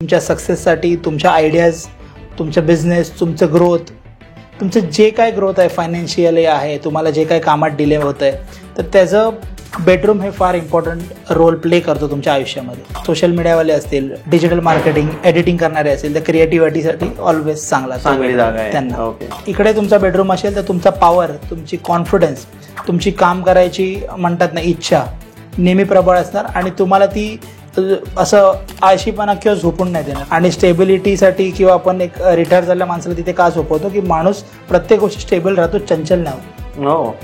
तुमच्या सक्सेससाठी, तुमच्या आयडियाज, तुमचा बिझनेस, तुमचं ग्रोथ, तुमचं जे काय ग्रोथ आहे फायनान्शियली आहे, तुम्हाला जे काय कामात डिले होत आहे, तर त्याचं बेडरूम हे फार इम्पॉर्टंट रोल प्ले करतो तुमच्या आयुष्यामध्ये. सोशल मीडियावाले असतील, डिजिटल मार्केटिंग, एडिटिंग करणारे असतील, तर क्रिएटिव्हिटीसाठी ऑलवेज चांगली जागा आहे त्यांना. इकडे तुमचा बेडरूम असेल तर तुमचा पॉवर, तुमची कॉन्फिडन्स, तुमची काम करायची म्हणतात ना इच्छा नेहमी प्रबळ असणार आणि तुम्हाला ती असं आळशीपणा किंवा झोपून नाही देणार. आणि स्टेबिलिटीसाठी किंवा आपण एक रिटायर झालेल्या माणसाला तिथे का झोपवतो की माणूस प्रत्येक गोष्टी स्टेबल राहतो, चंचल नाही होत.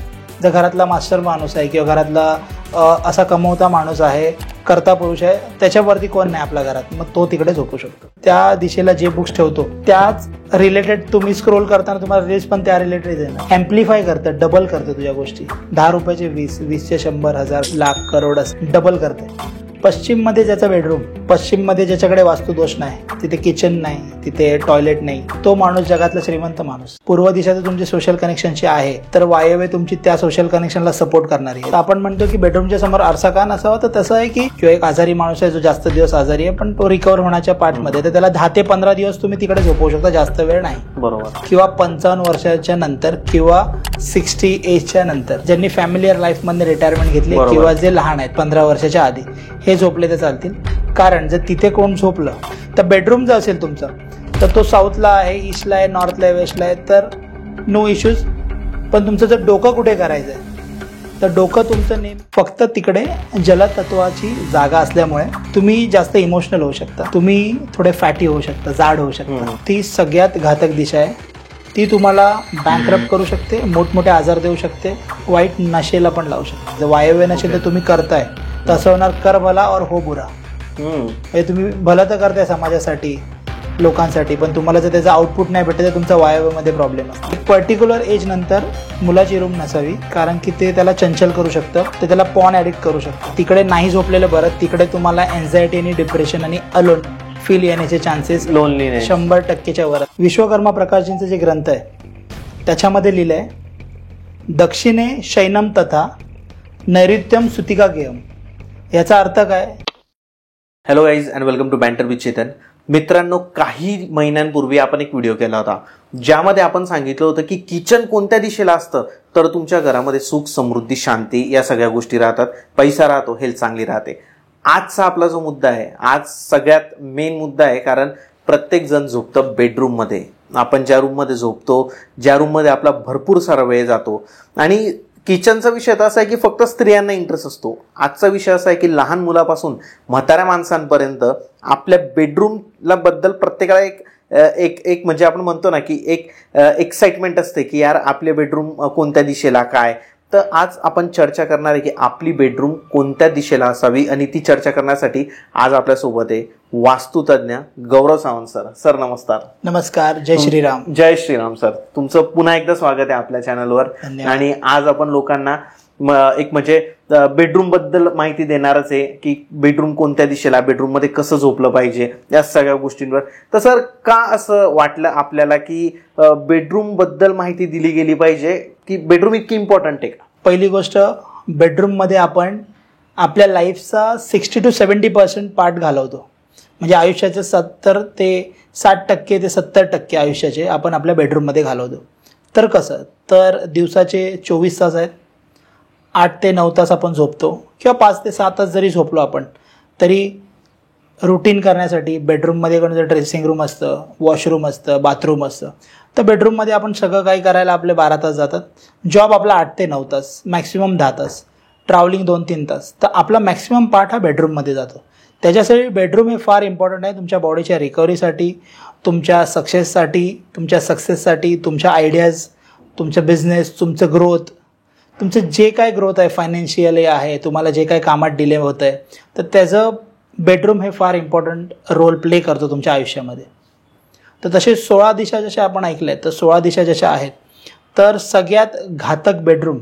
जर घरातला मास्टर माणूस आहे किंवा घरातला असा कमवता माणूस आहे, करता पुरुष आहे, त्याच्यावरती कोण नाही आपल्या घरात, मग तो तिकडे झोपू शकतो. त्या दिशेला जे बुक्स ठेवतो त्याच रिलेटेड तुम्ही स्क्रोल करताना तुम्हाला रील्स पण त्या रिलेटेड आहे. एम्प्लिफाय करतं, डबल करतं तुझ्या गोष्टी. 10 रुपयाचे 20, 20चे 100, 1000, लाख, करोड डबल करते. पश्चिममध्ये ज्याचा बेडरूम, पश्चिममध्ये ज्याच्याकडे वास्तुदोष नाही, तिथे किचन नाही, तिथे टॉयलेट नाही, तो माणूस जगातला श्रीमंत माणूस. पूर्व दिशा तर तुमची सोशल कनेक्शनची आहे, तर वायव्य तुमची त्या सोशल कनेक्शनला सपोर्ट करणारी आहे. आपण म्हणतो की बेडरूमच्या समोर आरसा का नसावा, तर तसं आहे की किंवा एक आजारी माणूस आहे जो जास्त दिवस आजारी आहे पण तो रिकवर होण्याच्या पार्टमध्ये, तर त्याला 10 ते 15 दिवस तुम्ही तिकडे झोपवू शकता, जास्त वेळ नाही. बरोबर. किंवा 55 वर्षाच्या नंतर किंवा 60 एजच्या नंतर ज्यांनी फॅमिलियर लाईफ मध्ये रिटायरमेंट घेतली किंवा जे लहान आहेत 15 वर्षाच्या आधी, हे झोपले तर चालतील. कारण जर तिथे कोण झोपलं तर बेडरूम जर असेल तुमचा तर तो साऊथला आहे, ईस्टला आहे, नॉर्थला आहे, वेस्टला आहे, तर नो इश्यूज. पण तुमचं जर डोकं कुठे करायचं आहे तर डोकं तुमचं फक्त तिकडे जलतत्वाची जागा असल्यामुळे तुम्ही जास्त इमोशनल होऊ शकता, तुम्ही थोडे फॅटी होऊ शकता, जाड होऊ शकता. ती सगळ्यात घातक दिशा आहे. ती तुम्हाला बँकरप्ट करू शकते, मोठमोठे आजार देऊ शकते, वाईट नशेला पण लावू शकते. जर वायव्य नशेल तर तुम्ही करताय तसं होणार, कर भला और हो बुरा. हे तुम्ही भलं तर करताय समाजासाठी, लोकांसाठी, पण तुम्हाला जर त्याचा आउटपुट नाही भेटत तर तुमचा वायव्यामध्ये प्रॉब्लेम असतो. एक पर्टिक्युलर एज नंतर मुलाची रूम नसावी, कारण की ते त्याला चंचल करू शकतं, ते त्याला पॉन ॲडिक्ट करू शकतं. तिकडे नाही झोपलेलं बरं, तिकडे तुम्हाला एन्झायटी आणि डिप्रेशन आणि अलोन फील येण्याचे चान्सेस 100%च्या वर. विश्वकर्मा प्रकाशजींचे जे ग्रंथ आहे त्याच्यामध्ये लिहिलंय, दक्षिणे शैनम तथा नैऋत्यम सुतिका गेयम. याचा अर्थ काय? Hello guys and welcome to banter with Chetan. मित्रांनो, काही महिन्यांपूर्वी आपण एक व्हिडिओ केला होता ज्यामध्ये आपण सांगितलं होतं की किचन कोणत्या दिशेला असतं तर तुमच्या घरामध्ये सुख, समृद्धी, शांती या सगळ्या गोष्टी राहतात, पैसा राहतो, हेल्थ चांगली राहते. आजचा आपला जो मुद्दा आहे, आज सगळ्यात मेन मुद्दा आहे, कारण प्रत्येक जण झोपतं बेडरूममध्ये. आपण ज्या रूममध्ये झोपतो, ज्या रूममध्ये आपला भरपूर सारा वेळ जातो, आणि किचनचा विषय तर असा आहे की फक्त स्त्रियांना इंटरेस्ट असतो. आजचा विषय असा आहे की लहान मुलापासून म्हाताऱ्या माणसांपर्यंत आपल्या बेडरूमला बद्दल प्रत्येकाला एक म्हणजे आपण म्हणतो ना की एक एक्साइटमेंट असते की यार आपले बेडरूम कोणत्या दिशेला काय. तर आज आपण चर्चा करणार आहे की आपली बेडरूम कोणत्या दिशेला असावी, आणि ती चर्चा करण्यासाठी आज आपल्यासोबत आहे वास्तुतज्ञ गौरव सावंत सर. सर नमस्कार. नमस्कार. जय श्रीराम. जय श्रीराम सर. तुमचं पुन्हा एकदा स्वागत आहे आपल्या चॅनलवर. आणि आज आपण लोकांना एक म्हणजे बेडरूम बद्दल माहिती देणारच आहे की बेडरूम कोणत्या दिशेला, बेडरूम मध्ये कसं झोपलं पाहिजे, या सगळ्या गोष्टींवर. तर सर, का असं वाटलं आपल्याला की बेडरूम बद्दल माहिती दिली गेली पाहिजे, की बेडरूम इतकी इम्पॉर्टंट आहे का? पहिली गोष्ट, बेडरूम मध्ये आपण आपल्या लाईफचा 60 to 70% पार्ट घालवतो. म्हणजे आयुष्याचे 70 ते 60% ते 70% आयुष्याचे आपण आपल्या बेडरूममध्ये घालवतो. तर कसं, तर दिवसाचे 24 तास आहेत, 8 ते 9 तास आपण झोपतो किंवा 5 ते 6 तास जरी झोपलो आपण तरी रुटीन करण्यासाठी बेडरूममध्ये कोणतं ड्रेसिंग रूम असतं, वॉशरूम असतं, बाथरूम असतं. तर बेडरूममध्ये आपण सगळं काही करायला आपले 12 तास जातात. जॉब आपला 8 ते 9 तास, मॅक्सिमम 10 तास, ट्रॅव्हलिंग 2-3 तास. तर आपला मॅक्सिमम पार्ट हा बेडरूममध्ये जातो. त्याच्यासाठी बेडरूम हे फार इम्पॉर्टंट आहे तुमच्या बॉडीच्या रिकव्हरीसाठी, तुमच्या सक्सेससाठी, तुमच्या आयडियाज, तुमचा बिझनेस, तुमचं ग्रोथ, तुमचं जे काय ग्रोथ आहे फायनान्शियली आहे, तुम्हाला जे काय कामात डिले होत आहे, तर त्याचं बेडरूम हे फार इम्पॉर्टंट रोल प्ले करतो तुमच्या आयुष्यामध्ये. तर तसे 16 दिशा जशा आपण ऐकल्या आहेत, तर 16 दिशा जशा आहेत, तर सगळ्यात घातक बेडरूम,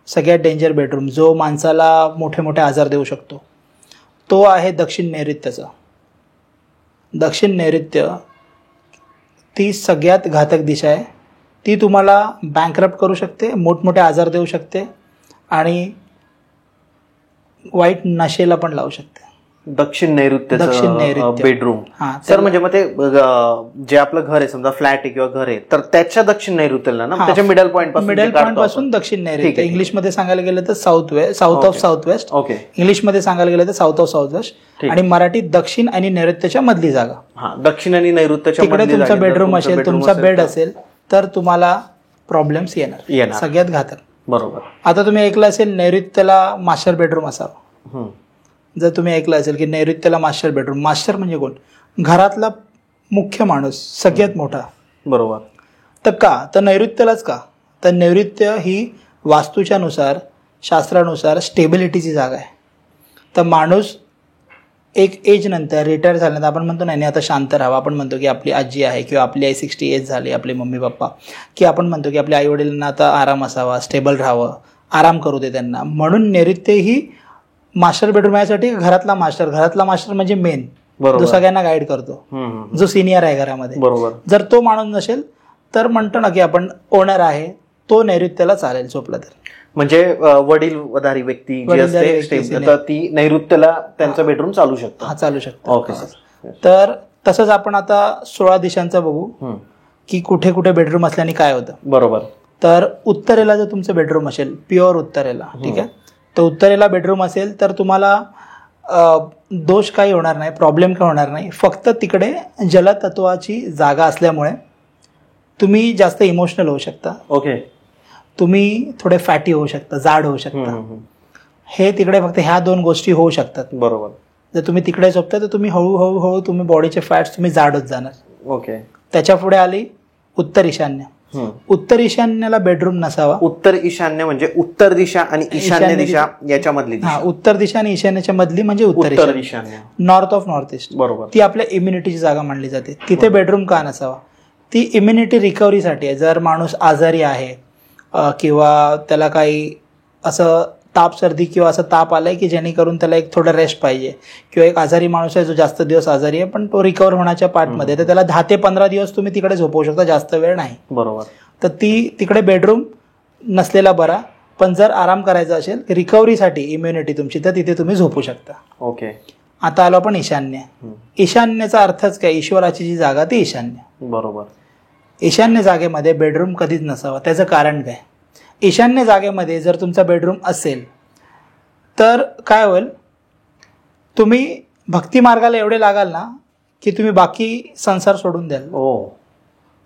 सगळ्यात डेंजर बेडरूम जो माणसाला मोठे मोठे आजार देऊ शकतो, तो आहे दक्षिण नैऋत्यचा. दक्षिण नैऋत्य ती सगळ्यात घातक दिशा आहे. ती तुम्हाला बँकरप्ट करू शकते, मोठमोठे आजार देऊ शकते आणि वाईट नशेला पण लावू शकते. दक्षिण नैऋत्य बेडरूम. हा सर म्हणजे मग ते जे आपलं घर आहे समजा फ्लॅट आहे किंवा घर आहे तर त्याच्या दक्षिण नैऋत्यला ना त्याच्या मिडल पॉईंट पासून दक्षिण नैऋत्य. इंग्लिशमध्ये सांगायला गेलं तर south of south west. Okay. इंग्लिशमध्ये सांगायला गेलं तर साऊथ ऑफ साऊथ वेस्ट आणि मराठीत दक्षिण आणि नैऋत्यच्या मधली जागा. हा दक्षिण आणि नैऋत्यच्या तिकडे तुमचा बेडरूम असेल, तुमचा बेड असेल तर तुम्हाला प्रॉब्लेम्स येणार सगळ्यात घातक. बरोबर. आता तुम्ही ऐकलं असेल नैऋत्यला मास्टर बेडरूम असावा. जर तुम्ही ऐकलं असेल की नैऋत्यला मास्टर बेडरूम, मास्टर म्हणजे कोण? घरातला मुख्य माणूस, सगळ्यात मोठा. बरोबर. तर का? तर नैऋत्यलाच का? तर नैऋत्य ही वास्तूच्या नुसार, शास्त्रानुसार स्टेबिलिटीची जागा आहे. तर माणूस एक एज नंतर रिटायर झाल्यानंतर आपण म्हणतो नाही आता शांत राहावं. आपण म्हणतो की आपली आजी आहे किंवा आपली आई 60 एज झाली, आपले मम्मी पप्पा, की आपण म्हणतो की आपल्या आई वडिलांना आता आराम असावा, स्टेबल राहावं, आराम करू दे त्यांना. म्हणून नैऋत्य ही मास्टर बेडरूम यासाठी घरातला मास्टर म्हणजे मेन, जो सगळ्यांना गाईड करतो, जो सिनियर आहे घरामध्ये. बरोबर. जर तो माणूस नसेल तर म्हणतो ना की आपण ओनर आहे, तो नैऋत्यला चालेल झोपला तर. म्हणजे वडीलधारी व्यक्ती जी असते तर ती नैऋत्यला त्यांचं बेडरूम चालू शकतं. हा चालू शकतो. ओके. तर तसंच आपण आता 16 दिशांचं बघू की कुठे कुठे बेडरूम असल्याने काय होतं. बरोबर. तर उत्तरेला जर तुमचं बेडरूम असेल, प्युअर उत्तरेला, ठीक आहे, तर उत्तरेला बेडरूम असेल तर तुम्हाला दोष काही होणार नाही, प्रॉब्लेम काही होणार नाही. फक्त तिकडे जलतत्वाची जागा असल्यामुळे तुम्ही जास्त इमोशनल होऊ शकता. ओके. तुम्ही थोडे फॅटी होऊ शकता, जाड होऊ शकता. हे तिकडे फक्त ह्या 2 गोष्टी होऊ शकतात. बरोबर. जर तुम्ही तिकडे झोपता तर तुम्ही हळूहळू तुम्ही बॉडीचे फॅट्स तुम्ही जाड होत जाणार. ओके. त्याच्या पुढे आली उत्तर ईशान्य. उत्तर ईशान्याला बेडरूम नसावा. उत्तर ईशान्य म्हणजे उत्तर दिशा आणि ईशान्य दिशा याच्या मधली. हा, उत्तर दिशा आणि ईशान्याच्या मधली म्हणजे उत्तर ईशान्य. North of north east. बरोबर. ती आपल्या इम्युनिटीची जागा मानली जाते. तिथे बेडरूम का नसावा? ती इम्युनिटी रिकव्हरीसाठी आहे. जर माणूस आजारी आहे किंवा त्याला काही असं ताप सर्दी किंवा असं ताप आलाय की जेणेकरून त्याला एक थोडं रेस्ट पाहिजे, किंवा एक आजारी माणूस आहे जो जास्त दिवस आजारी आहे पण तो रिकवर होण्याच्या पार्टमध्ये, तर त्याला 10 ते 15 दिवस तुम्ही तिकडे झोपवू शकता, जास्त वेळ नाही. बरोबर. तर तिकडे बेडरूम नसलेला बरा. पण जर आराम करायचा असेल रिकव्हरीसाठी इम्युनिटी तुमची, तर तिथे तुम्ही झोपू शकता. ओके. आता आलो आपण ईशान्य. ईशान्यचा अर्थच काय? ईश्वराची जी जागा ती ईशान्य. बरोबर. ईशान्य जागेमध्ये बेडरूम कधीच नसावा. त्याचं कारण काय? ईशान्य जागेमध्ये जर तुमचा बेडरूम असेल तर काय होईल, तुम्ही भक्ती मार्गाला एवढे लागाल ना की तुम्ही बाकी संसार सोडून द्याल.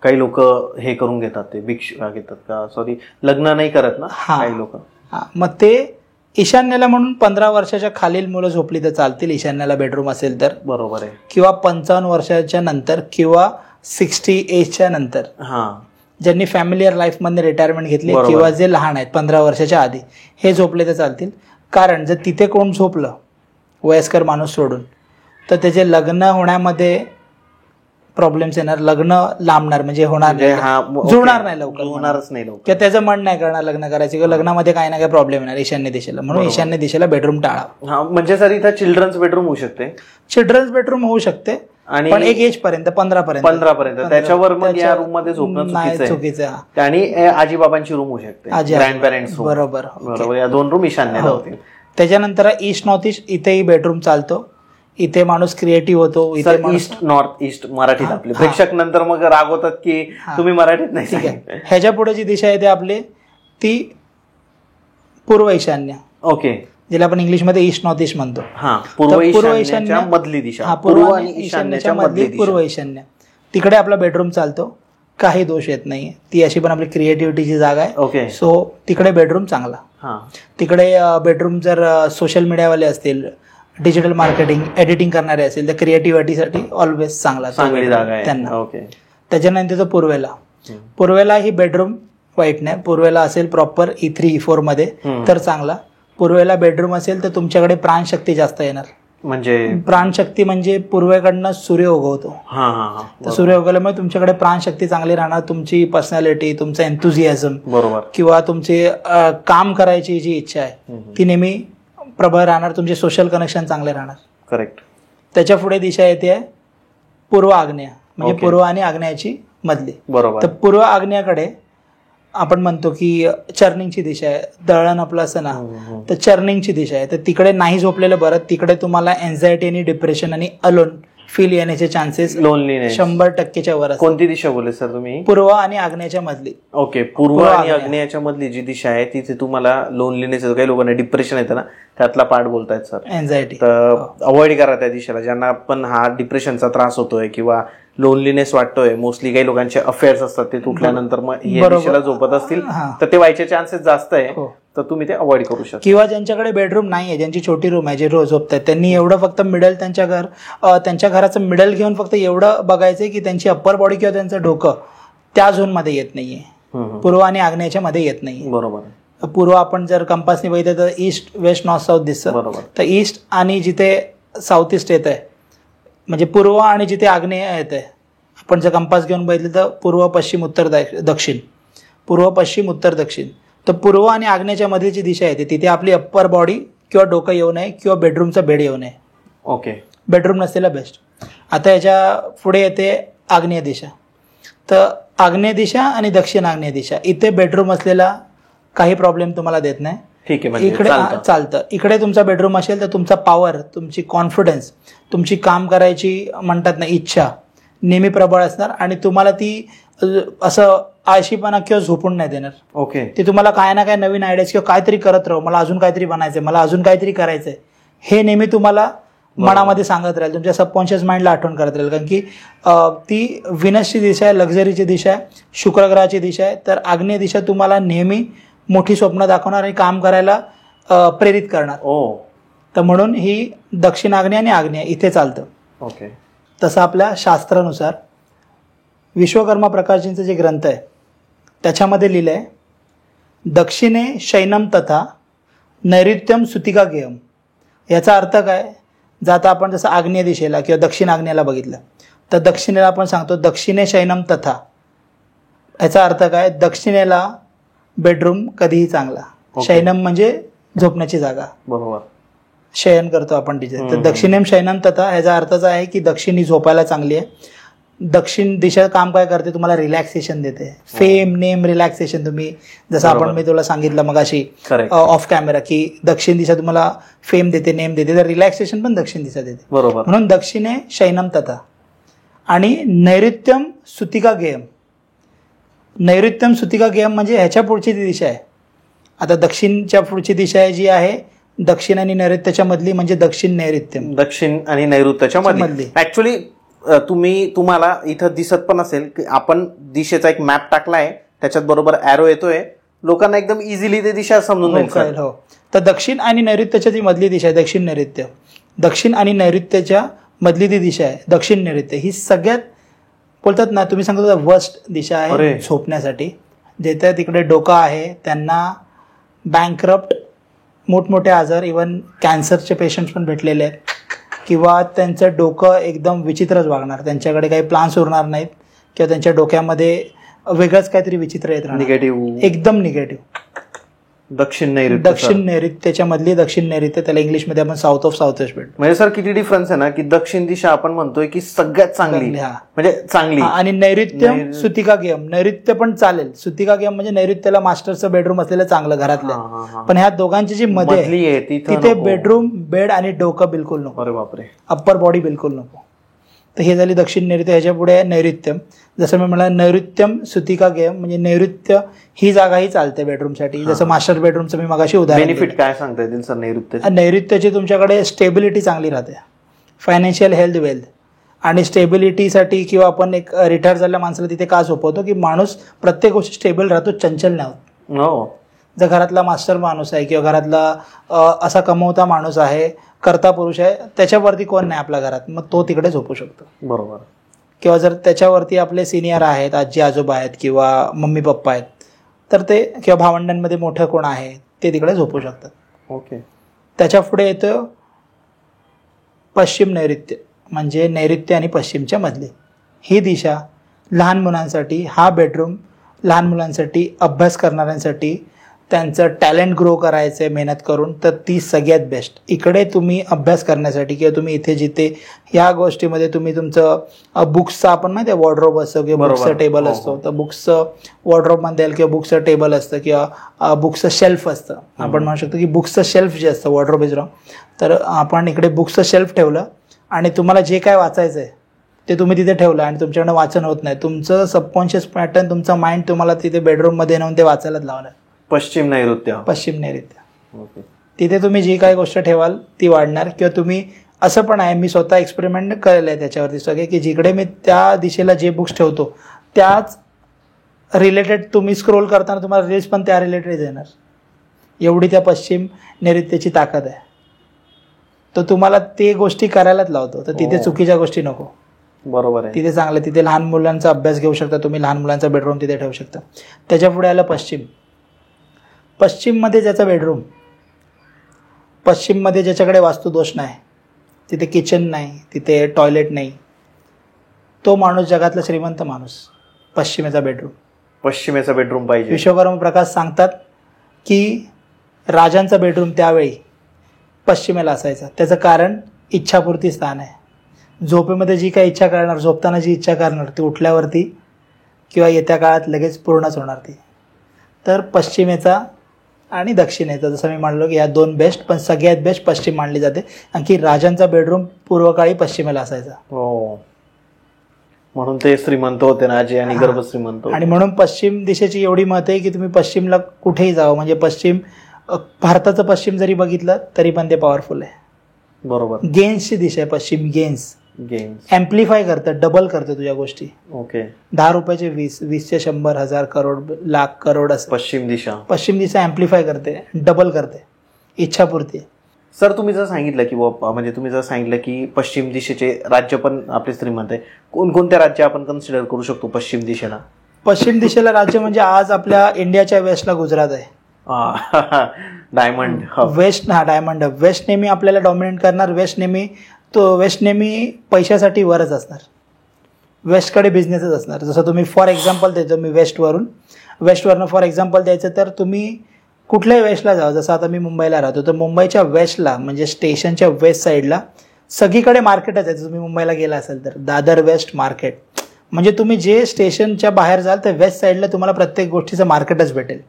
काही लोक हे करून घेतात, ते भिक्षा घेतात का, सॉरी लग्न नाही करत ना काही लोक. मग ते ईशान्याला म्हणून 15 वर्षाच्या खालील मुलं झोपली तर चालतील ईशान्याला बेडरूम असेल तर. बरोबर आहे. किंवा 55 वर्षाच्या नंतर किंवा 60 एजच्या नंतर, ज्यांनी फॅमिलियर लाईफ मध्ये रिटायरमेंट घेतली किंवा जे लहान आहेत 15 वर्षाच्या आधी, हे झोपले तर चालतील. कारण जर तिथे कोण झोपलं वयस्कर माणूस सोडून तर त्याचे लग्न होण्यामध्ये प्रॉब्लेम्स येणार, लग्न लांबणार, म्हणजे होणार नाही, जुळणार नाही लवकर, होणारच नाही लवकर, किंवा त्याचं मन नाही करणार लग्न करायचं, किंवा लग्नामध्ये काही ना काही प्रॉब्लेम येणार ईशान्य दिशेला. म्हणून ईशान्य दिशेला बेडरूम टाळा. म्हणजे सर इथं चिल्ड्रन्स बेडरूम होऊ शकते. चिल्ड्रन्स बेडरूम होऊ शकते पण एक एज पर्यंत, 15 पर्यंत. त्याच्यावर मग या रूम मध्ये झोपणं चुकीचं आहे. आणि आजी बाबांची रूम होऊ शकते, ग्रँड पेरेंट्स. बरोबर. या 2 रूम ईशान्येला होतील. त्याच्यानंतर ईस्ट नॉर्थ ईस्ट, इथेही बेडरूम चालतो. इथे माणूस क्रिएटिव्ह होतो. इथे ईस्ट नॉर्थ ईस्ट मराठीत आपले प्रेक्षक नंतर मग रागवतात की तुम्ही मराठीत नाही. ठीक आहे. ह्याच्या पुढे जी दिशा येते आपली ती पूर्व ईशान्य. ओके. जिला आपण इंग्लिशमध्ये ईस्ट नॉर्थ ईस्ट म्हणतो. पूर्व ईशान्य मधली दिशा. पूर्व आणि ईशान्याच्या मधली पूर्व ईशान्य. तिकडे आपला बेडरूम चालतो, काही दोष येत नाही. ती अशी पण आपली क्रिएटिव्हिटीची जागा आहे. ओके. सो तिकडे बेडरूम चांगला. तिकडे बेडरूम जर सोशल मीडियावाले असतील, डिजिटल मार्केटिंग, एडिटिंग करणारे असेल तर क्रिएटिव्हिटीसाठी ऑलवेज चांगली जागा आहे त्यांना. त्याच्यानंतर पूर्वेला ही बेडरूम वाईट नाही. पूर्वेला असेल प्रॉपर E3 E4 मध्ये तर चांगला. पूर्वेला बेडरूम असेल तर तुमच्याकडे प्राणशक्ती जास्त येणार. म्हणजे प्राणशक्ती म्हणजे पूर्वेकडनं सूर्य उगवतो. तर सूर्य उगवल्यामुळे तुमच्याकडे प्राणशक्ती चांगली राहणार. तुमची पर्सनॅलिटी, तुमचा एन्थुझियाझम, बरोबर, किंवा तुमची काम करायची जी इच्छा आहे ती नेहमी प्रबळ राहणार. तुमचे सोशल कनेक्शन चांगले राहणार. करेक्ट. त्याच्या पुढे दिशा येते पूर्व आग्नेय, म्हणजे पूर्व आणि आग्नेयाची मधली. बरोबर. तर पूर्व आग्नेयाकडे आपण म्हणतो की चर्निंगची दिशा आहे, दळण आपलं असं ना, तर चर्निंगची दिशा आहे, तर तिकडे नाही झोपलेलं बरं. तिकडे तुम्हाला एन्झायटी आणि डिप्रेशन आणि अलोन फील येण्याचे चान्सेस लोनलीनेस 100%च्या वर असतात. कोणती दिशा बोलले सर तुम्ही? पूर्व आणि आग्नेयच्या मधली. ओके, पूर्व आणि आग्नेयाच्या मधली जी दिशा आहे तिथे तुम्हाला लोनलीनेस, काही लोकांना डिप्रेशन येतं ना, त्यातला पार्ट बोलतायत सर. एन्झायटी तर अवॉइड करा त्या दिशेला. ज्यांना पण हा डिप्रेशनचा त्रास होतोय किंवा लोनलीनेस वाटतोय, मोस्टली काही लोकांचे अफेअर्स असतात, ते तुटल्यानंतर मग या दिशेला झोपत असतील तर ते व्हायचे चान्सेस जास्त आहे, तर तुम्ही ते अवॉइड करू शकता. किंवा ज्यांच्याकडे बेडरूम नाहीये, ज्यांची छोटी रूम आहे, जे रोज झोपतात, त्यांनी एवढं फक्त मिडल त्यांच्या घराचं मिडल घेऊन फक्त एवढं बघायचंय की त्यांची अप्पर बॉडी किंवा त्यांचं डोकं त्या झोन मध्ये येत नाहीये, पूर्व आणि आग्नेयाच्या मध्ये येत नाहीये. बरोबर. पूर्व आपण जर कंपासने बघितलं तर ईस्ट वेस्ट नॉर्थ साऊथ दिसतं. बरोबर. तर ईस्ट आणि जिथे साऊथ ईस्ट येत आहे, म्हणजे पूर्व आणि जिथे आग्नेय येत आहे, आपण जर कंपास घेऊन बघितलं तर पूर्व पश्चिम उत्तर दक्षिण, पूर्व पश्चिम उत्तर दक्षिण. तर पूर्व आणि आग्नेयाच्या मध्ये जी दिशा येते तिथे आपली अप्पर बॉडी किंवा डोकं येऊ नये किंवा बेडरूमचा बेड येऊ नये. ओके, बेडरूम नसलेला बेस्ट. आता याच्या पुढे येते आग्नेय दिशा. तर आग्नेय दिशा आणि दक्षिण आग्नेय दिशा, इथे बेडरूम असलेला काही प्रॉब्लेम तुम्हाला देत नाही. ठीक आहे, म्हणजे इकडे चालतं. इकडे तुमचा बेडरूम असेल तर तुमचा पॉवर, तुमची कॉन्फिडन्स, तुमची काम करायची म्हणतात ना इच्छा नेहमी प्रबळ असणार आणि तुम्हाला ती असं आळशीपणा किंवा झोपून नाही देणार. ओके, ते तुम्हाला काय ना काय नवीन आयडियाज किंवा काहीतरी करत राहू, मला अजून काहीतरी बनायचंय, मला अजून काहीतरी करायचंय, हे नेहमी तुम्हाला मनामध्ये सांगत राहील, तुमच्या सबकॉन्शियस माइंडला आठवण करत राहील. कारण की ती विनसची दिशा आहे, लक्झरीची दिशा आहे, शुक्रग्रहाची दिशा आहे. तर आग्नेय दिशा तुम्हाला नेहमी मोठी स्वप्न दाखवणार आणि काम करायला प्रेरित करणार. तर म्हणून ही दक्षिण आग्नेय आणि आग्नेय इथे चालतं. ओके. तसं आपल्या शास्त्रानुसार विश्वकर्मा प्रकाशजींचे जे ग्रंथ आहे त्याच्यामध्ये लिहिलं आहे, दक्षिणे शयनम तथा नैऋत्यम सुतिका गेयम. याचा अर्थ काय? जर आता आपण जसं आग्नेय दिशेला किंवा दक्षिण आग्नेयाला बघितलं तर दक्षिणेला आपण सांगतो दक्षिणे शयनम तथा. याचा अर्थ काय? दक्षिणेला बेडरूम कधीही चांगला. शयनम म्हणजे झोपण्याची जागा. बरोबर. शयन करतो आपण तिथे. तर दक्षिणेम शयनम तथा ह्याचा अर्थच आहे की दक्षिण ही झोपायला चांगली आहे. दक्षिण दिशा काम काय करते? तुम्हाला रिलॅक्सेशन देते. Fame name relaxation. तुम्ही जसं आपण मी तुला सांगितलं मगाशी ऑफ कॅमेरा की दक्षिण दिशा तुम्हाला फेम देते, नेम देते, तर रिलॅक्सेशन पण दक्षिण दिशा देते. बरोबर. म्हणून दक्षिणे शयनम तथा. आणि नैऋत्यम सुतिका गेयम. नैऋत्यम सुतिका गेयम म्हणजे ह्याच्या पुढची ती दिशा आहे. आता दक्षिणच्या पुढची दिशा जी आहे दक्षिण आणि नैऋत्यच्या मधली म्हणजे दक्षिण नैऋत्यम. दक्षिण आणि नैऋत्यच्या मधली. ऍक्च्युली तुम्हाला इथं दिसत पण असेल की आपण दिशेचा एक मॅप टाकलाय, त्याच्यात बरोबर ॲरो येतोय, लोकांना एकदम इझिली ते दिशा समजून जाईल. हो. तर दक्षिण आणि नैऋत्यच्या जी मधली दिशा आहे दक्षिण नैऋत्य, दक्षिण आणि नैऋत्यच्या मधली ती दिशा आहे दक्षिण नैऋत्य, ही सगळ्यात बोलतात ना, तुम्ही सांगतो वर्स्ट दिशा आहे झोपण्यासाठी. जिथे तिकडे डोकं आहे त्यांना बँकरप्ट, मोठमोठे आजार, इवन कॅन्सरचे पेशंट्स पण भेटलेले आहेत, किंवा त्यांचं डोकं एकदम विचित्रच वागणार, त्यांच्याकडे काही प्लान्स उरणार नाहीत किंवा त्यांच्या डोक्यामध्ये वेगळंच काहीतरी विचित्र येत राहणार, निगेटिव्ह, एकदम निगेटिव्ह. दक्षिण नैऋत्यच्या मधली दक्षिण नैऋत्य, त्याला इंग्लिशमध्ये आपण साऊथ ऑफ साऊथ वेस्ट भेट. म्हणजे सर किती डिफरन्स आहे ना, की दक्षिण दिशा आपण म्हणतोय की सगळ्यात चांगली, म्हणजे चांगली, आणि नैऋत्य सुतिका गेम. नैऋत्य पण चालेल, सुतिका गेम म्हणजे नैऋत्यला मास्टरचं बेडरूम असलेलं चांगलं घरातलं, पण ह्या दोघांची जी मध्ये आहे तिथे बेडरूम, बेड आणि डोकं बिलकुल नको. अरे बापरे. अप्पर बॉडी बिलकुल नको. तर हे झाली दक्षिण नैऋत्य. ह्याच्या पुढे आहे नैऋत्यम. जसं मी म्हणाल नैऋत्यम सुतिका गेम म्हणजे नैऋत्य ही जागा ही चालते बेडरूमसाठी. जसं मास्टर बेडरूमचं मी मगाशी उदाहरण. बेनिफिट काय सांगता येतील सर नैऋत्य? नैऋत्यची तुमच्याकडे स्टेबिलिटी चांगली राहते, फायनान्शियल हेल्थ, वेल्थ. आणि स्टेबिलिटीसाठी किंवा आपण एक रिटायर झालेल्या माणसाला तिथे का झोपवतो की माणूस प्रत्येक गोष्टी स्टेबल राहतो, चंचल नाही होत. जर घरातला मास्टर माणूस आहे किंवा घरातला असा कमवता माणूस आहे, कर्ता पुरुष आहे, त्याच्यावरती कोण नाही आपल्या घरात, मग तो तिकडे झोपू शकतो. बरोबर. किंवा जर त्याच्यावरती आपले सिनियर आहेत, आजी आजोबा आहेत किंवा मम्मी पप्पा आहेत, तर ते किंवा भावंडांमध्ये मोठं कोण आहे ते तिकडे झोपू शकतात. ओके. त्याच्या पुढे येतं पश्चिम नैऋत्य, म्हणजे नैऋत्य आणि पश्चिमच्या मधली ही दिशा. लहान मुलांसाठी हा बेडरूम, लहान मुलांसाठी, अभ्यास करणाऱ्यांसाठी, त्यांचं टॅलेंट ग्रो करायचं आहे मेहनत करून, तर ती सगळ्यात बेस्ट. इकडे तुम्ही अभ्यास करण्यासाठी किंवा तुम्ही इथे जिथे ह्या गोष्टीमध्ये तुम्ही तुमचं बुक्सचं, आपण माहिती आहे वॉर्डरोब असतं किंवा बुक्सचं टेबल असतो, तर बुक्सचं वॉर्डरोब म्हणता येईल किंवा बुक्सचं टेबल असतं किंवा बुक्सचं शेल्फ असतं. आपण म्हणू शकतो की बुक्सचं शेल्फ जे असतं, वॉर्डरोब इज रॉंग, तर आपण इकडे बुक्सचं शेल्फ ठेवलं आणि तुम्हाला जे काय वाचायचं आहे ते तुम्ही तिथे ठेवलं आणि तुमच्याकडनं वाचन होत नाही, तुमचं सबकॉन्शियस पॅटर्न, तुमचा माइंड तुम्हाला तिथे बेडरूममध्ये नेऊन ते वाचायलाच लावणार. पश्चिम नैऋत्य. पश्चिम नैऋत्य. तिथे तुम्ही जी काही गोष्ट ठेवाल ती वाढणार. किंवा तुम्ही, असं पण आहे, मी स्वतः एक्सपेरिमेंट केलेलं आहे त्याच्यावरती सगळे, की जिकडे मी त्या दिशेला जे बुक्स ठेवतो त्याच रिलेटेड तुम्ही स्क्रोल करताना तुम्हाला रील्स पण त्या रिलेटेड येणार. एवढी त्या पश्चिम नैऋत्याची ताकद आहे. तो तुम्हाला ते गोष्टी करायलाच लावतो. तर तिथे चुकीच्या गोष्टी नको. बरोबर आहे. तिथे चांगलं, तिथे लहान मुलांचा अभ्यास घेऊ शकता तुम्ही, लहान मुलांचा बेडरूम तिथे ठेवू शकता. त्याच्या पुढे आलं पश्चिम. पश्चिममध्ये ज्याचा बेडरूम, पश्चिममध्ये ज्याच्याकडे वास्तुदोष नाही, तिथे किचन नाही, तिथे टॉयलेट नाही, तो माणूस जगातला श्रीमंत माणूस. पश्चिमेचा बेडरूम. पश्चिमेचा बेडरूम पाहिजे. विश्वकर्मा प्रकाश सांगतात की राजांचा बेडरूम त्यावेळी पश्चिमेला असायचा. त्याचं कारण इच्छापूर्ती स्थान आहे. झोपेमध्ये जी काही इच्छा करणार, झोपताना जी इच्छा करणार, ती उठल्यावरती किंवा येत्या काळात लगेच पूर्णच होणार ती. तर पश्चिमेचा आणि दक्षिणेचा, जसं मी म्हणलो की या दोन बेस्ट, पण सगळ्यात बेस्ट पश्चिम मानली जाते. आणखी राजांचा बेडरूम पूर्वकाळी पश्चिमेला असायचा. हो, म्हणून ते श्रीमंत होते राजे आणि गर्भ श्रीमंत. आणि म्हणून पश्चिम दिशेची एवढी महत्व आहे की तुम्ही पश्चिमला कुठेही जावं, म्हणजे पश्चिम, भारताचं पश्चिम जरी बघितलं तरी पण ते पॉवरफुल आहे. बरोबर. गेन्सची दिशा आहे पश्चिम. गेन्स ॲम्प्लिफाय करतं, डबल करतं तुझ्या गोष्टी. ओके. 10 रुपयाचे 20, 20चे 100, 1000, करोड, लाख, करोड असं. पश्चिम दिशा. पश्चिम दिशा ॲम्प्लिफाय करते, डबल करते, इच्छापूर्ती. सर, तुम्ही जर सांगितलं की म्हणजे तुम्ही जर सांगितलं की पश्चिम दिशेचे राज्य पण आपले श्रीमंत आहे, कोणकोणत्या राज्य आपण कन्सिडर करू शकतो पश्चिम दिशेला? पश्चिम दिशेला राज्य म्हणजे आज आपल्या इंडियाच्या वेस्टला गुजरात आहे. Diamond west. हा, डायमंड. वेस्ट नेहमी आपल्याला डॉमिनेट करणार. वेस्ट नेहमी पैशासाठी वरच असणार. वेस्टकडे बिझनेसच असणार. जसं तुम्ही फॉर एक्झाम्पल देतो मी वेस्टवरनं फॉर एक्झाम्पल द्यायचं, तर तुम्ही कुठल्याही वेस्टला जावं. जसं आता मी मुंबईला राहतो, तर मुंबईच्या वेस्टला म्हणजे स्टेशनच्या वेस्ट साईडला सगळीकडे मार्केटच आहे. तुम्ही मुंबईला गेला असेल तर दादर वेस्ट मार्केट, म्हणजे तुम्ही जे स्टेशनच्या बाहेर जाल तर वेस्ट साईडला तुम्हाला प्रत्येक गोष्टीचं मार्केटच भेटेल.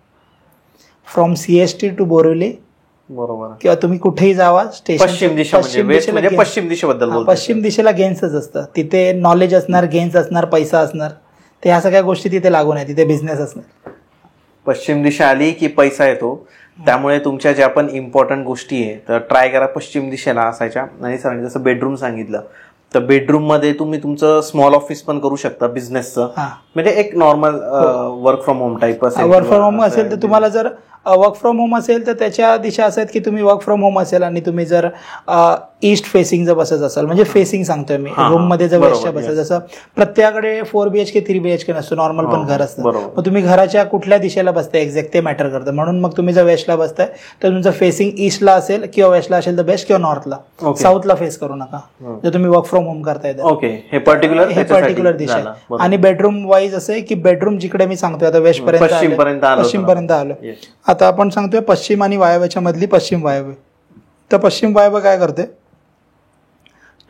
From CST to Borivali. बरोबर. किंवा तुम्ही कुठेही जावा स्टेशन. पश्चिम दिशा म्हणजे पश्चिम दिशेबद्दल बोलतो. पश्चिम दिशेला गेन्सच असतं. तिथे नॉलेज असणार, गेन्स असणार, पैसा असणार. ते ह्या सगळ्या गोष्टी तिथे लागून आहे. तिथे बिझनेस असणार. पश्चिम दिशा आली की पैसा येतो. त्यामुळे तुमच्या ज्या पण इम्पॉर्टंट गोष्टी आहे तर ट्राय करा पश्चिम दिशेला असायच्या. आणि सरांनी जसं बेडरूम सांगितलं, तर बेडरूम मध्ये तुम्ही तुमचं स्मॉल ऑफिस पण करू शकता बिझनेसचं. म्हणजे एक normal work from home type असेल. वर्क फ्रॉम होम असेल तर तुम्हाला, जर वर्क फ्रॉम होम असेल तर त्याच्या दिशा असं आहेत की तुम्ही वर्क फ्रॉम होम असेल आणि तुम्ही जर ईस्ट फेसिंग जर बसत असाल, म्हणजे फेसिंग सांगतोय मी, रूम मध्ये जर वेस्टच्या बसत, जसं प्रत्येकाकडे 4 BHK 3 BHK नसतो, नॉर्मल पण घर असतं. मग तुम्ही घराच्या कुठल्या दिशेला बसताय एक्झॅक्ट ते मॅटर करतं. म्हणून मग तुम्ही जर वेस्टला बसताय तर तुमचं फेसिंग ईस्टला असेल किंवा वेस्टला असेल तर बेस्ट, किंवा नॉर्थला. साऊथला फेस करू नका जर तुम्ही वर्क फ्रॉम होम करताय. ओके. हे पर्टिक्युलर दिशा आहे. आणि बेडरूम वाईज असं आहे की बेडरूम जिकडे मी सांगतोय आता वेस्ट पर्यंत, पश्चिम पर्यंत आलो. आता आपण सांगतोय पश्चिम आणि वायव्याच्या मधली पश्चिम वायव्य. तर पश्चिम वायव्य काय करते,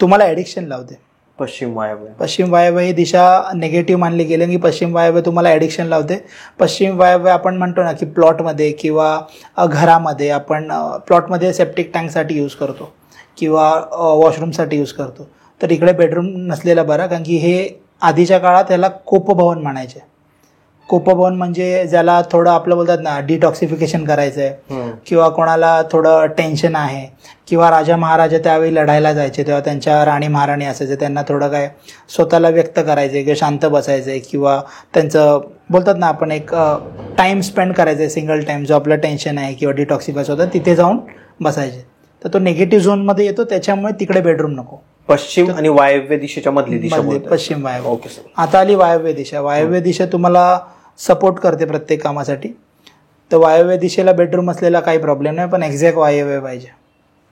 तुम्हाला ऍडिक्शन लावते. पश्चिम वायव्य ही दिशा निगेटिव्ह मानली गेली की पश्चिम वायव्य तुम्हाला ऍडिक्शन लावते. पश्चिम वायव्य आपण म्हणतो ना की प्लॉटमध्ये किंवा घरामध्ये, आपण प्लॉटमध्ये सेप्टिक टँकसाठी यूज करतो किंवा वॉशरूमसाठी यूज करतो. तर इकडे बेडरूम नसलेला बरा, कारण की हे आधीच्या काळात ह्याला कोपभवन म्हणायचे. कोपभवन म्हणजे ज्याला थोडं आपलं बोलतात ना डिटॉक्सिफिकेशन करायचं आहे, किंवा कोणाला थोडं टेन्शन आहे, किंवा राजा महाराजा त्यावेळी लढायला जायचे तेव्हा त्यांच्या राणी महाराणी असायचे, त्यांना थोडं काय स्वतःला व्यक्त करायचं किंवा शांत बसायचं किंवा त्यांचं बोलतात ना आपण एक टाइम स्पेंड करायचं सिंगल टाइम, जो आपलं टेन्शन आहे किंवा डिटॉक्सिफाय होतं तिथे जाऊन बसायचे. तर तो निगेटिव्ह झोनमध्ये येतो, त्याच्यामुळे तिकडे बेडरूम नको. पश्चिम आणि वायव्य दिशेच्या मधली दिशा, पश्चिम वायव्य. ओके. आता आली वायव्य दिशा. वायव्य दिशा तुम्हाला सपोर्ट करते प्रत्येक कामासाठी. तर वायव्य दिशेला बेडरूम असलेला काही प्रॉब्लेम नाही, पण एक्झॅक्ट वायव्य पाहिजे.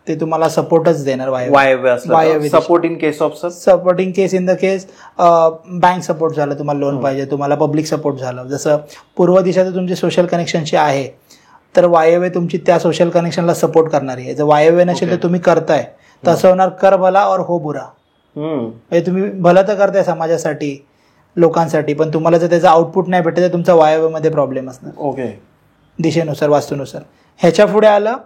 ते तुम्हाला सपोर्टच देणार. वायव्य support in case in the case bank support झालं, तुम्हाला लोन पाहिजे, तुम्हाला पब्लिक सपोर्ट झालं. जसं पूर्व दिशा तर तुमची सोशल कनेक्शनची आहे, तर वायव्य तुमची त्या सोशल कनेक्शनला सपोर्ट करणारी आहे. जर वायव्य नसेल तर तुम्ही करताय तर असं होणार, कर भला और हो बुरा. म्हणजे तुम्ही भलं तर करताय समाजासाठी, लोकांसाठी, पण तुम्हाला जर त्याचा आउटपुट नाही भेटत तर तुमचा वायव्यमध्ये प्रॉब्लेम असणार. ओके. दिशेनुसार, वास्तूनुसार. ह्याच्या पुढे आलं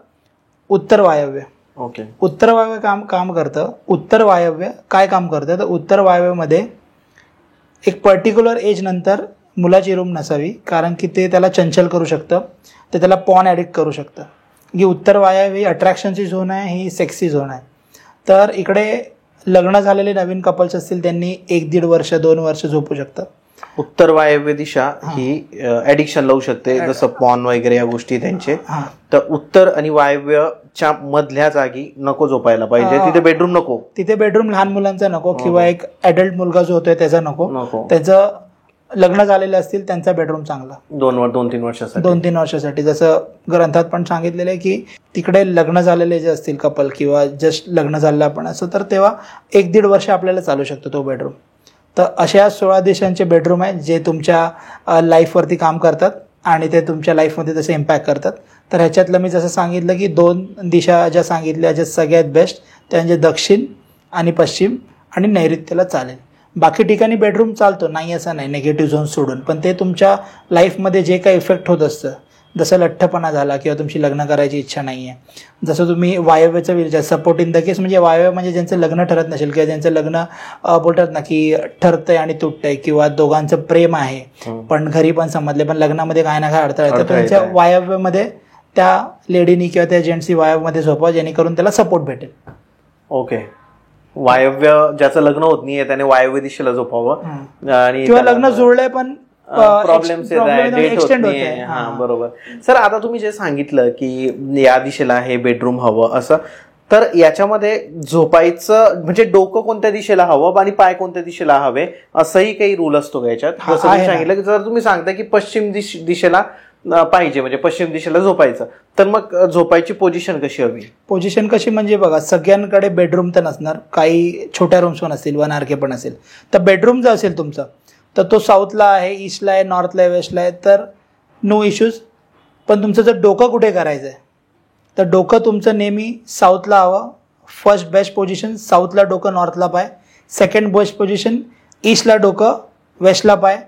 उत्तर वायव्य. ओके. उत्तर वायव्य काम करतं. उत्तर वायव्य काय काम करतं, तर उत्तर वायव्यमध्ये एक पर्टिक्युलर एज नंतर मुलाची रूम नसावी, कारण की ते त्याला चंचल करू शकतं, ते त्याला पॉन ॲडिक्ट करू शकतं. की उत्तर वायव्य ही अट्रॅक्शनची झोन आहे, ही सेक्सी झोन आहे. तर इकडे लग्न झालेले नवीन कपल्स असतील त्यांनी 1-1.5 वर्ष 2 वर्ष झोपू शकतात. उत्तर वायव्य दिशा ही ऍडिक्शन लावू शकते, जसं पॉन वगैरे या गोष्टी त्यांचे. तर उत्तर आणि वायव्यच्या मधल्या जागी नको झोपायला पाहिजे, तिथे बेडरूम नको. तिथे बेडरूम लहान मुलांचा नको, किंवा एक ऍडल्ट मुलगा जो होतोय त्याचा नको. त्याचं लग्न झालेलं असतील त्यांचा बेडरूम चांगला 2-3 वर्षासाठी. 2-3 वर्षासाठी. जसं ग्रंथात पण सांगितलेलं आहे की तिकडे लग्न झालेले जे असतील कपल, किंवा जस्ट लग्न झालेलं आपण असं, तर तेव्हा 1-1.5 वर्ष आपल्याला चालू शकतो तो बेडरूम. तर अशा 16 दिशांचे बेडरूम आहेत जे तुमच्या लाईफवरती काम करतात आणि ते तुमच्या लाईफमध्ये तसे इम्पॅक्ट करतात. तर ह्याच्यातलं मी जसं सांगितलं की 2 दिशा ज्या सांगितल्या ज्या सगळ्यात बेस्ट, त्या म्हणजे दक्षिण आणि पश्चिम आणि नैऋत्यला चालेल. बाकी ठिकाणी बेडरूम चालतो, नाही असं नाही, निगेटिव्ह झोन सोडून. पण ते तुमच्या लाईफमध्ये जे काही इफेक्ट होत असतं, जसं लठ्ठपणा झाला किंवा तुमची लग्न करायची इच्छा नाही आहे, जसं तुम्ही वायव्याचं विचार सपोर्ट इन द केस, म्हणजे वायव्य म्हणजे ज्यांचं लग्न ठरत नसेल किंवा ज्यांचं लग्न बोलतात ना की ठरतंय आणि तुटतंय, किंवा दोघांचं प्रेम आहे पण घरी पण समजले पण लग्नामध्ये काय ना काय अडथळा येतो, त्यांच्या वायव्यामध्ये त्या लेडीनी किंवा त्या जेंट्सनी वायव्यामध्ये झोपावं, जेणेकरून त्याला सपोर्ट भेटेल. ओके. वायव्य ज्याचं लग्न होत नाहीये त्याने वायव्य दिशेला झोपावं, आणि किंवा लग्न जुळलंय पण प्रॉब्लेम्स एक्सटेंड होते. हा, बरोबर. सर, आता तुम्ही जे सांगितलं की या दिशेला हे बेडरूम हवं असं, तर याच्यामध्ये झोपायचं म्हणजे डोकं कोणत्या दिशेला हवं आणि पाय कोणत्या दिशेला हवे असंही काही रूल असतो का याच्यात? जसं तुम्ही सांगितलं की जर तुम्ही सांगता की पश्चिम दिशेला पाहिजे, म्हणजे पश्चिम दिशेला झोपायचं, तर मग झोपायची पोझिशन कशी हवी? पोझिशन कशी म्हणजे बघा, सगळ्यांकडे बेडरूम तर नसणार, काही छोट्या रूम्स पण असतील, 1 RK पण असेल. तर बेडरूम जर असेल तुमचा तर तो साऊथला आहे, ईस्टला आहे, नॉर्थला आहे, वेस्टला आहे, तर नो इश्यूज. पण तुमचं जर डोकं कुठे करायचं आहे, तर डोकं तुमचं नेहमी साऊथला हवं. फर्स्ट बेस्ट पोझिशन साऊथला डोकं, नॉर्थला पाय. सेकंड बेस्ट पोझिशन ईस्टला डोकं, वेस्टला पाय.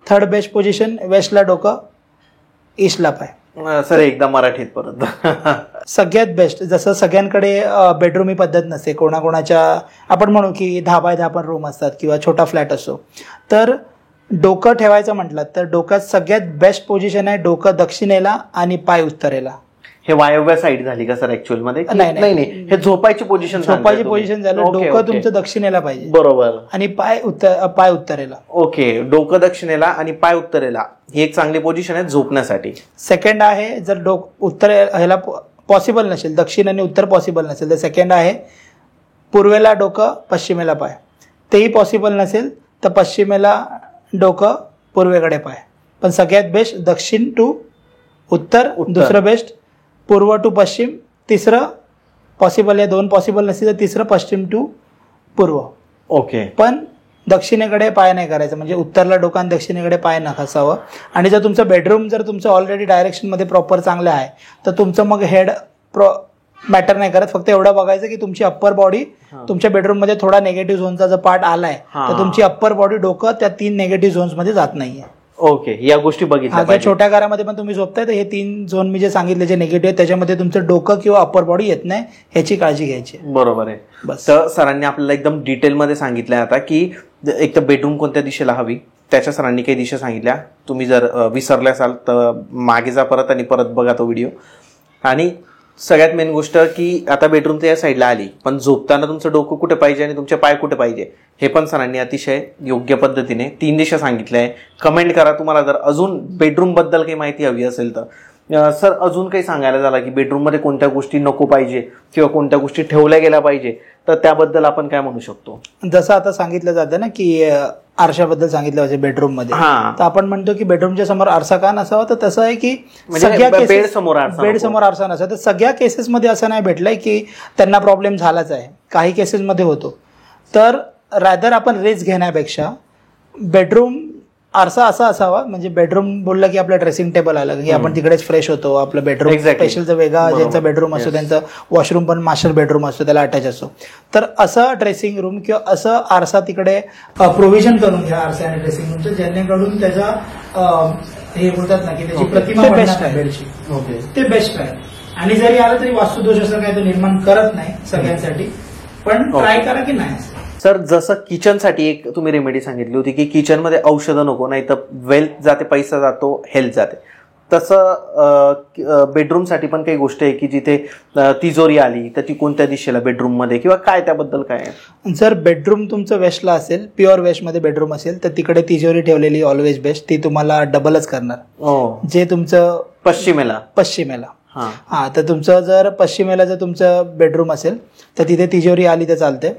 थर्ड बेस्ट पोझिशन वेस्टला डोकं, ईस्टला पाय. सर, एकदा मराठीत परत. सगळ्यात बेस्ट. जसं सगळ्यांकडे बेडरूम ही पद्धत नसते, कोणाकोणाच्या आपण म्हणू की 10 बाय 10 पण रूम असतात किंवा छोटा फ्लॅट असतो. तर डोकं ठेवायचं म्हटलं तर डोक्यात सगळ्यात बेस्ट पोझिशन आहे डोकं दक्षिणेला आणि पाय उत्तरेला. हे वायव्य साईड झाली का सर ऍक्च्युअल मध्ये? नाही, हे झोपायची पोझिशन झालं. डोकं तुमचं दक्षिणेला पाहिजे, बरोबर, आणि पाय उत्तरेला. ओके. डोकं दक्षिणेला आणि पाय उत्तरेला ही एक चांगली पोझिशन आहे झोपण्यासाठी. सेकंड आहे, जर उत्तर ह्याला पॉसिबल नसेल, दक्षिण आणि उत्तर पॉसिबल नसेल, तर सेकंड आहे पूर्वेला डोकं, पश्चिमेला पाय. तेही पॉसिबल नसेल तर पश्चिमेला डोकं, पूर्वेकडे पाय. पण सगळ्यात बेस्ट दक्षिण टू उत्तर. दुसरं बेस्ट पूर्व टू पश्चिम. तिसरं पॉसिबल, या 2 पॉसिबल नसतील तर तिसरं पश्चिम टू पूर्व. ओके. पण दक्षिणेकडे पाय नाही करायचं, म्हणजे उत्तरला डोकं आणि दक्षिणेकडे पाय नसावं. आणि जर तुमचं बेडरूम जर तुमचं ऑलरेडी डायरेक्शनमध्ये प्रॉपर चांगलं आहे तर तुमचं मग हेड मॅटर नाही करत. फक्त एवढं बघायचं की तुमची अप्पर बॉडी तुमच्या बेडरूममध्ये थोडा निगेटिव्ह झोनचा जर पार्ट आलाय तर तुमची अप्पर बॉडी डोकं त्या 3 निगेटिव्ह झोन्समध्ये जात नाहीये. ओके, या गोष्टी बघितल्या. छोट्या घरामध्ये पण तुम्ही झोपताय तर हे 3 झोन मी जे सांगितले जे निगेटिव्ह आहेत त्याच्यामध्ये तुमचं डोकं किंवा अप्पर बॉडी येत नाही, ह्याची काळजी घ्यायची. बरोबर आहे. तर सरांनी आपल्याला एकदम डिटेलमध्ये सांगितलंय आता की एक तर बेडरूम कोणत्या दिशेला हवी, त्याच्या सरांनी काही दिशा सांगितल्या. तुम्ही जर विसरले असाल तर मागे जा परत आणि परत बघा तो व्हिडिओ. आणि सगळ्यात मेन गोष्ट की आता बेडरूम तर या साईडला आली, पण झोपताना तुमचं डोकं कुठे पाहिजे आणि तुमचे पाय कुठे पाहिजे हे पण सरांनी अतिशय योग्य पद्धतीने 3 दिशा सांगितल्या आहे. कमेंट करा तुम्हाला जर अजून बेडरूम बद्दल काही माहिती हवी असेल तर. सर, अजून काही सांगायला झाला की बेडरूम मध्ये कोणत्या गोष्टी नको पाहिजे किंवा कोणत्या गोष्टी ठेवल्या गेल्या पाहिजे, तर त्याबद्दल आपण काय म्हणू शकतो? जसं आता सांगितलं जातं ना की आरशाबद्दल सांगितलं पाहिजे बेडरूम मध्ये, तर आपण म्हणतो की बेडरूमच्या समोर आरसा का नसावा, तर तसं आहे की सगळ्या बेड समोर आरसा नसावा. तर सगळ्या केसेसमध्ये असं नाही भेटलंय की त्यांना प्रॉब्लेम झालाच आहे, काही केसेसमध्ये होतो. तर रॅदर आपण रिस्क घेण्यापेक्षा बेडरूम आरसा असा असावा, म्हणजे बेडरूम बोललं की आपलं ड्रेसिंग टेबल आलं की आपण तिकडेच फ्रेश होतो. आपलं बेडरूम स्पेशलचं वेगळा ज्यांचा बेडरूम असतो त्यांचा वॉशरूम पण मास्टर बेडरूम असतो, त्याला अटॅच असतो. तर असं ड्रेसिंग रूम किंवा असं आरसा तिकडे प्रोव्हिजन करून घ्या आरसा आणि ड्रेसिंग रूमचं, जेणेकरून त्याचा हे बोलतात ना की त्याची प्रतिमा बेस्ट आहे बेडची, ते बेस्ट आहे. आणि जरी आलं तरी वास्तुदोष असं काय तो निर्माण करत नाही सगळ्यांसाठी, पण ट्राय करा की नाही. सर जसं किचनसाठी एक तुम्ही रेमेडी सांगितली होती की किचनमध्ये औषधं नको, नाही तर वेल्थ जाते, पैसा जातो, हेल्थ जाते, तसं बेडरूमसाठी पण काही गोष्ट आहे की जिथे तिजोरी आली तर ती कोणत्या दिशेला बेडरूममध्ये किंवा काय, त्याबद्दल काय आहे? जर बेडरूम तुमचं वेस्टला असेल, प्युअर वेस्टमध्ये बेडरूम असेल, तर तिकडे तिजोरी ठेवलेली ऑलवेज बेस्ट, ती तुम्हाला डबलच करणार. जे तुमचं पश्चिमेला हा, तर तुमचं जर पश्चिमेला जर तुमचं बेडरूम असेल तर तिथे तिजोरी आली तर चालते.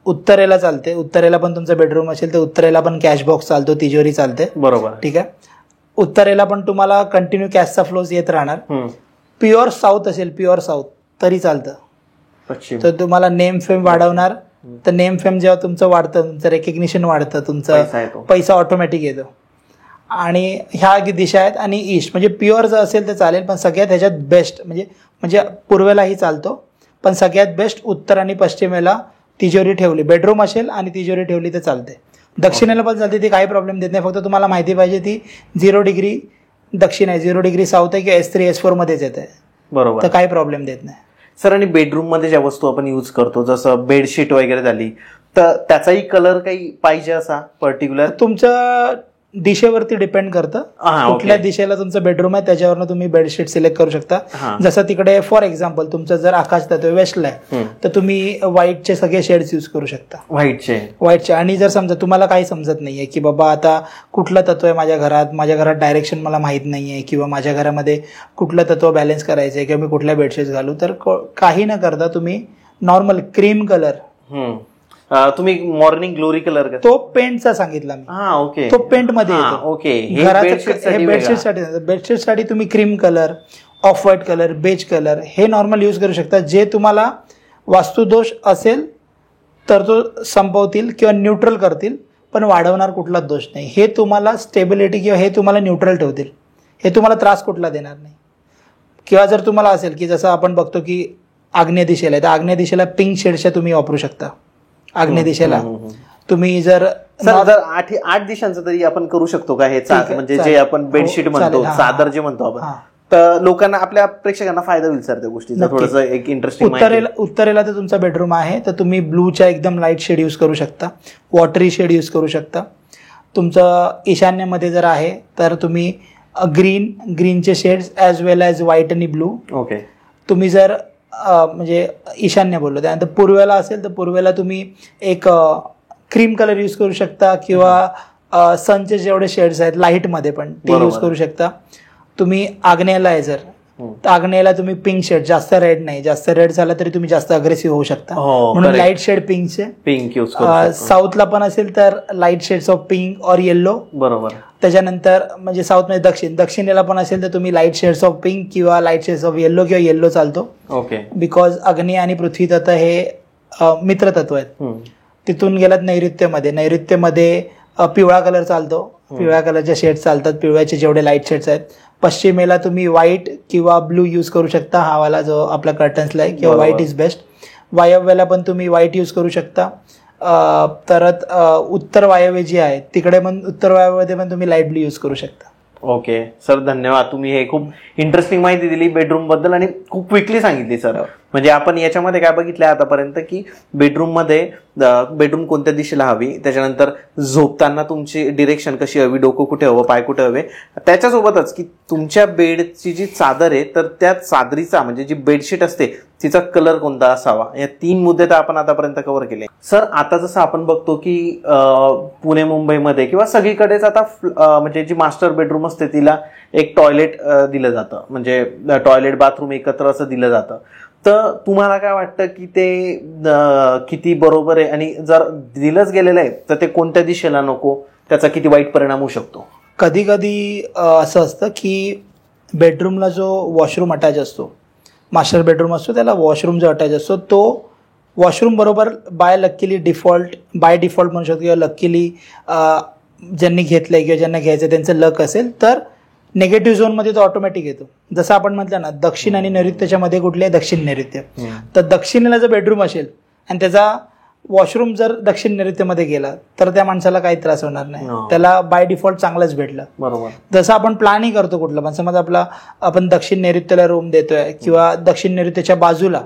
उत्तरेला चालते, उत्तरेला पण तुमचं बेडरूम असेल तर उत्तरेला पण कॅश बॉक्स चालतो, तिजोरी चालते. बरोबर, ठीक आहे. उत्तरेला पण तुम्हाला कंटिन्यू कॅशचा फ्लोज येत राहणार. प्युअर साऊथ असेल, प्युअर साऊथ तरी चालतं. तर तुम्हाला नेम फेम वाढवणार, तर नेम फेम जेव्हा तुमचं वाढतं, तुमचं रेकग्निशन वाढतं, तुमचा पैसा ऑटोमॅटिक येतो. आणि ह्या दिशा आहेत. आणि ईस्ट म्हणजे प्युअर जर असेल तर चालेल, पण सगळ्यात ह्याच्यात बेस्ट म्हणजे पूर्वेलाही चालतो, पण सगळ्यात बेस्ट उत्तर आणि पश्चिमेला तिजोरी ठेवली, बेडरूम असेल आणि तिजोरी ठेवली तर चालते. दक्षिणेला पण चालते, ती काही प्रॉब्लेम देत नाही. फक्त तुम्हाला माहिती पाहिजे ती 0 डिग्री दक्षिण आहे, 0 डिग्री साऊथ आहे, किंवा S3 S4 मध्येच येते. बरोबर, तर काही प्रॉब्लेम देत नाही. सर आणि बेडरूम मध्ये ज्या वस्तू आपण यूज करतो, जसं बेडशीट वगैरे झाली, तर त्याचाही कलर काही पाहिजे असा पर्टिक्युलर? तुमच्या दिशेवरती डिपेंड करतं, कुठल्या दिशेला तुमचं बेडरूम आहे त्याच्यावरनं तुम्ही बेडशीट सिलेक्ट करू शकता. जसं तिकडे फॉर एक्झाम्पल तुमचं जर आकाश तत्व वेस्टला आहे तर तुम्ही व्हाईटचे सगळे शेड्स यूज करू शकता, व्हाईटचे. आणि जर समजा तुम्हाला काही समजत नाहीये की बाबा आता कुठलं तत्व आहे माझ्या घरात डायरेक्शन मला माहित नाहीये, किंवा माझ्या घरामध्ये कुठलं तत्व बॅलन्स करायचंय, किंवा मी कुठल्या बेडशीट घालू, तर काही न करता तुम्ही नॉर्मल क्रीम कलर, तुम्ही मॉर्निंग ग्लोरी कलर, तो पेंटचा सांगितला मी, तो पेंट मध्ये येतो. बेडशीटसाठी तुम्ही cream colour, off white colour, beige colour हे नॉर्मल यूज करू शकता. जे तुम्हाला वास्तुदोष असेल तर तो संपवतील किंवा न्यूट्रल करतील, पण वाढवणार कुठलाच दोष नाही. हे तुम्हाला स्टेबिलिटी किंवा हे तुम्हाला न्यूट्रल ठेवतील, हे तुम्हाला त्रास कुठला देणार नाही. किंवा जर तुम्हाला असेल की जसं आपण बघतो की आग्नेय दिशेला आहे, तर आग्नेय दिशेला पिंक शेडच्या तुम्ही वापरू शकता. आग्नेय दिशेला तुम्ही जर 8 दिशांचं तरी आपण करू शकतो का हे, म्हणजे जे आपण बेडशीट म्हणतो, चादर जे म्हणतो आपण, तर लोकांना, आपल्या प्रेक्षकांना फायदा होईल सर त्या गोष्टीचा. थोडंसं एक इंटरेस्टिंग. उत्तरेला तर तुमचा बेडरूम आहे तर तुम्ही ब्लूच्या एकदम लाईट शेड यूज करू शकता, वॉटरी शेड यूज करू शकता. तुमचं ईशान्येमध्ये जर आहे तर तुम्ही ग्रीनचे शेड्स ॲज वेल ॲज व्हाईट आणि ब्लू. ओके. तुम्ही जर म्हणजे ईशान्य बोललो, त्यानंतर पूर्वेला असेल तर पूर्वेला तुम्ही एक क्रीम कलर यूज करू शकता, किंवा सनचे जेवढे शेड्स आहेत लाईटमध्ये पण ते यूज करू शकता. तुम्ही आग्नेयला आहे जर, तर आग्नेयला तुम्ही पिंक शेड, जास्त रेड नाही, जास्त रेड झाला तरी तुम्ही जास्त अग्रेसिव्ह होऊ शकता, म्हणून लाईट शेड पिंक यूज. साऊथला पण असेल तर लाईट शेड्स ऑफ पिंक और येल्लो. बरोबर. त्याच्यानंतर म्हणजे साऊथमध्ये दक्षिणेला पण असेल तर तुम्ही लाईट शेड्स ऑफ पिंक किंवा लाईट शेड्स ऑफ येल्लो किंवा येल्लो चालतो. ओके. बिकॉज अग्नी आणि पृथ्वी तत्व हे मित्र तत्व आहेत. तिथून गेलात नैऋत्यमध्ये पिवळा कलर चालतो, पिवळ्या कलरचे शेड्स चालतात, पिवळ्याचे जेवढे लाईट शेड्स आहेत. पश्चिमेला तुम्ही व्हाईट किंवा ब्लू यूज करू शकता, हा वाला जो आपला कर्टन्सला आहे, किंवा व्हाईट इज बेस्ट. वायव्येला पण तुम्ही व्हाईट यूज करू शकता. परत उत्तर वायव्य जी आहे तिकडे पण, उत्तर वायव्यमध्ये पण तुम्ही लाईट ब्लू यूज करू शकता. ओके सर, धन्यवाद. तुम्ही हे खूप इंटरेस्टिंग माहिती दिली बेडरूम बद्दल आणि खूप क्विकली सांगितली सर. म्हणजे आपण याच्यामध्ये काय बघितलं आतापर्यंत की बेडरूम कोणत्या दिशेला हवी, त्याच्यानंतर झोपताना तुमची डिरेक्शन कशी हवी, डोकं कुठे हवं, पाय कुठे हवे, त्याच्यासोबतच की तुमच्या बेडची जी चादर आहे तर त्या चादरीचा म्हणजे जी बेडशीट असते तिचा कलर कोणता असावा, या 3 मुद्दे तर आपण आतापर्यंत कव्हर केले. सर आता जसं आपण बघतो की पुणे मुंबईमध्ये किंवा सगळीकडेच आता म्हणजे जी मास्टर बेडरूम असते तिला एक टॉयलेट दिलं जातं, म्हणजे टॉयलेट बाथरूम एकत्र असं दिलं जातं. तर तुम्हाला काय वाटतं की ते किती बरोबर आहे, आणि जर दिलंच गेलेलं आहे तर ते कोणत्या दिशेला नको, त्याचा किती वाईट परिणाम होऊ शकतो? कधी कधी असं असतं की बेडरूमला जो वॉशरूम अटॅच असतो, मास्टर बेडरूम असतो त्याला वॉशरूम जो अटॅच असतो, तो वॉशरूम बरोबर बाय डिफॉल्ट म्हणू शकतो, किंवा लकीली ज्यांनी घेतलंय किंवा ज्यांना घ्यायचं त्यांचं लक असेल तर निगेटिव्ह झोनमध्ये तो ऑटोमॅटिक येतो. जसं आपण म्हटलं ना, दक्षिण आणि नैऋत्यच्या मध्ये कुठले आहे? दक्षिण नैऋत्य. तर दक्षिणेला जर बेडरूम असेल आणि त्याचा वॉशरूम जर दक्षिण नैऋत्यमध्ये गेला तर त्या माणसाला काही त्रास होणार नाही, त्याला बाय डिफॉल्ट चांगलंच भेटलं. बरोबर. जसं आपण प्लॅनिंग करतो कुठलं पण, समज आपण दक्षिण नैऋत्यला रूम देतोय किंवा दक्षिण नैऋत्यच्या बाजूला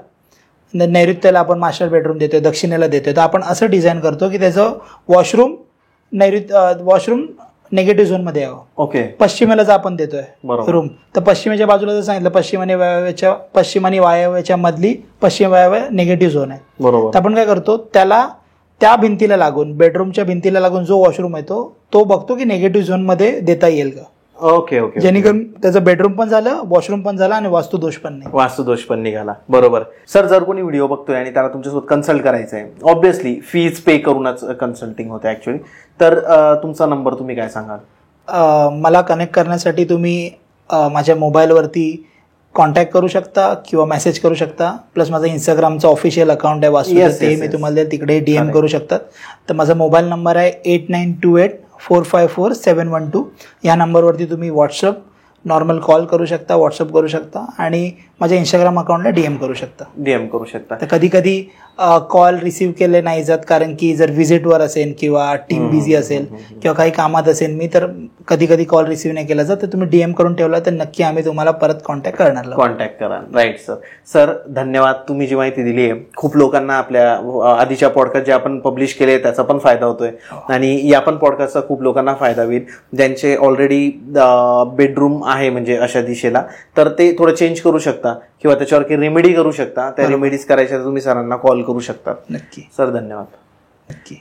नैऋत्यला आपण मास्टर बेडरूम देतोय, दक्षिणेला देतोय, तर आपण असं डिझाईन करतो की त्याचं वॉशरूम निगेटिव्ह झोन मध्ये यावं. ओके. पश्चिमेला जर आपण देतोय रूम, तर पश्चिमेच्या बाजूला जर सांगितलं पश्चिम आणि वायव्याच्या मधली पश्चिम वायव्य निगेटिव्ह झोन आहे. बरोबर. तर आपण काय करतो, त्याला त्या भिंतीला लागून, बेडरूमच्या भिंतीला लागून जो वॉशरूम येतो तो बघतो की निगेटिव्ह झोन मध्ये देता येईल का. Okay okay. जेणेकरून त्याचं बेडरूम पण झालं, वॉशरूम पण झाला आणि वास्तुदोष पण नाही. वास्तुदोष पण निघाला. बरोबर. सर, जर कोणी व्हिडिओ बघतोय आणि त्याला तुमच्यासोबत कन्सल्ट करायचं आहे, ऑब्व्हियसली फीज पे करूनच कन्सल्टिंग होते ऍक्च्युअली, तर तुमचा नंबर तुम्ही काय सांगाल? मला कनेक्ट करण्यासाठी तुम्ही माझ्या मोबाईलवरती कॉन्टॅक्ट करू शकता किंवा मेसेज करू शकता. प्लस माझा इंस्टाग्रामचा ऑफिशियल अकाउंट आहे वास्तू, ते मी तुम्हाला देईल, तिकडे DM करू शकतात. तर माझा मोबाईल नंबर आहे 8928454712. या नंबरवरती तुम्ही व्हॉट्सअप, नॉर्मल कॉल करू शकता, व्हॉट्सअप करू शकता आणि माझ्या इंस्टाग्राम अकाउंटला DM करू शकता. तर कधी कधी कॉल रिसीव्ह केले नाही जात, कारण की जर व्हिजिटवर असेल किंवा टीम बिझी असेल किंवा काही कामात असेल मी, तर कधी कधी कॉल रिसीव्ह नाही केला जात, तर तुम्ही DM करून ठेवला तर नक्की आम्ही तुम्हाला परत कॉन्टॅक्ट करा. Right sir. सर, धन्यवाद. तुम्ही जी माहिती दिली आहे, खूप लोकांना आपल्या आधीच्या पॉडकास्ट जे आपण पब्लिश केले त्याचा पण फायदा होतोय आणि या पण पॉडकास्टचा खूप लोकांना फायदा होईल ज्यांचे ऑलरेडी बेडरूम आहे म्हणजे अशा दिशेला, तर ते थोडं चेंज करू शकता किंवा त्याच्यावर काही रेमेडी करू शकता. त्या रेमेडीज करायच्या तुम्ही सरांना कॉल करू शकता. नक्की. सर, धन्यवाद. नक्की.